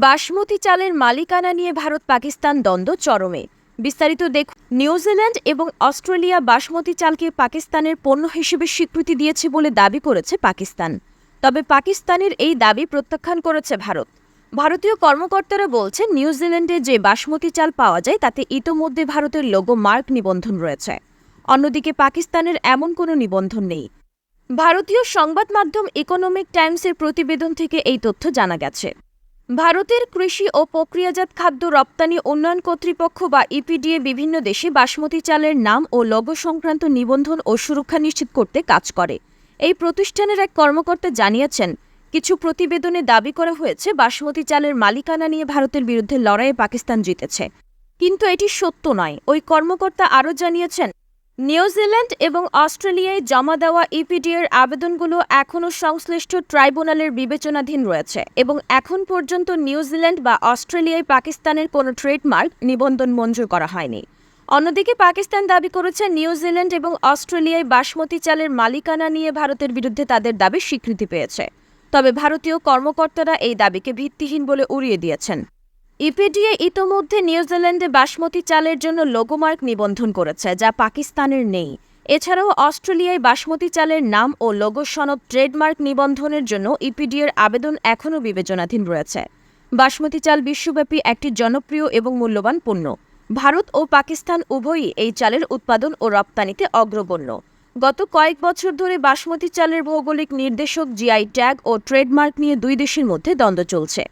বাসমতি চালের মালিকানা নিয়ে ভারত পাকিস্তান দ্বন্দ্ব চরমে। বিস্তারিত দেখুন। নিউজিল্যান্ড এবং অস্ট্রেলিয়া বাসমতি চালকে পাকিস্তানের পণ্য হিসেবে স্বীকৃতি দিয়েছে বলে দাবি করেছে পাকিস্তান। তবে পাকিস্তানের এই দাবি প্রত্যাখ্যান করেছে ভারত। ভারতীয় কর্মকর্তারা বলছেন, নিউজিল্যান্ডে যে বাসমতি চাল পাওয়া যায় তাতে ইতোমধ্যে ভারতের লোগো মার্ক নিবন্ধন রয়েছে। অন্যদিকে পাকিস্তানের এমন কোনো নিবন্ধন নেই। ভারতীয় সংবাদ মাধ্যম ইকোনমিক টাইমসের প্রতিবেদন থেকে এই তথ্য জানা গেছে। ভারতের কৃষি ও প্রক্রিয়াজাত খাদ্য রপ্তানি উন্নয়ন কর্তৃপক্ষ বা ইপিডিএ বিভিন্ন দেশে বাসমতি চালের নাম ও লোগো সংক্রান্ত নিবন্ধন ও সুরক্ষা নিশ্চিত করতে কাজ করে। এই প্রতিষ্ঠানের এক কর্মকর্তা জানিয়েছেন, কিছু প্রতিবেদনে দাবি করা হয়েছে বাসমতি চালের মালিকানা নিয়ে ভারতের বিরুদ্ধে লড়াইয়ে পাকিস্তান জিতেছে, কিন্তু এটি সত্য নয়। ওই কর্মকর্তা আরও জানিয়েছেন, নিউজিল্যান্ড এবং অস্ট্রেলিয়ায় জমা দেওয়া ইপিডিএর আবেদনগুলো এখনও সংশ্লিষ্ট ট্রাইব্যুনালের বিবেচনাধীন রয়েছে এবং এখন পর্যন্ত নিউজিল্যান্ড বা অস্ট্রেলিয়ায় পাকিস্তানের কোনো ট্রেডমার্ক নিবন্ধন মঞ্জুর করা হয়নি। অন্যদিকে পাকিস্তান দাবি করেছে, নিউজিল্যান্ড এবং অস্ট্রেলিয়ায় বাসমতি চালের মালিকানা নিয়ে ভারতের বিরুদ্ধে তাদের দাবি স্বীকৃতি পেয়েছে। তবে ভারতীয় কর্মকর্তারা এই দাবিকে ভিত্তিহীন বলে উড়িয়ে দিয়েছেন। ইপিডিএ ইতোমধ্যে নিউজিল্যান্ডে বাসমতি চালের জন্য লোগোমার্ক নিবন্ধন করেছে, যা পাকিস্তানের নেই। এছাড়াও অস্ট্রেলিয়ায় বাসমতি চালের নাম ও লোগো সনদ ট্রেডমার্ক নিবন্ধনের জন্য ইপিডিএর আবেদন এখনও বিবেচনাধীন রয়েছে। বাসমতি চাল বিশ্বব্যাপী একটি জনপ্রিয় এবং মূল্যবান পণ্য। ভারত ও পাকিস্তান উভয়ই এই চালের উৎপাদন ও রপ্তানিতে অগ্রগণ্য। গত কয়েক বছর ধরে বাসমতি চালের ভৌগোলিক নির্দেশক, জিআই ট্যাগ ও ট্রেডমার্ক নিয়ে দুই দেশের মধ্যে দ্বন্দ্ব চলছে।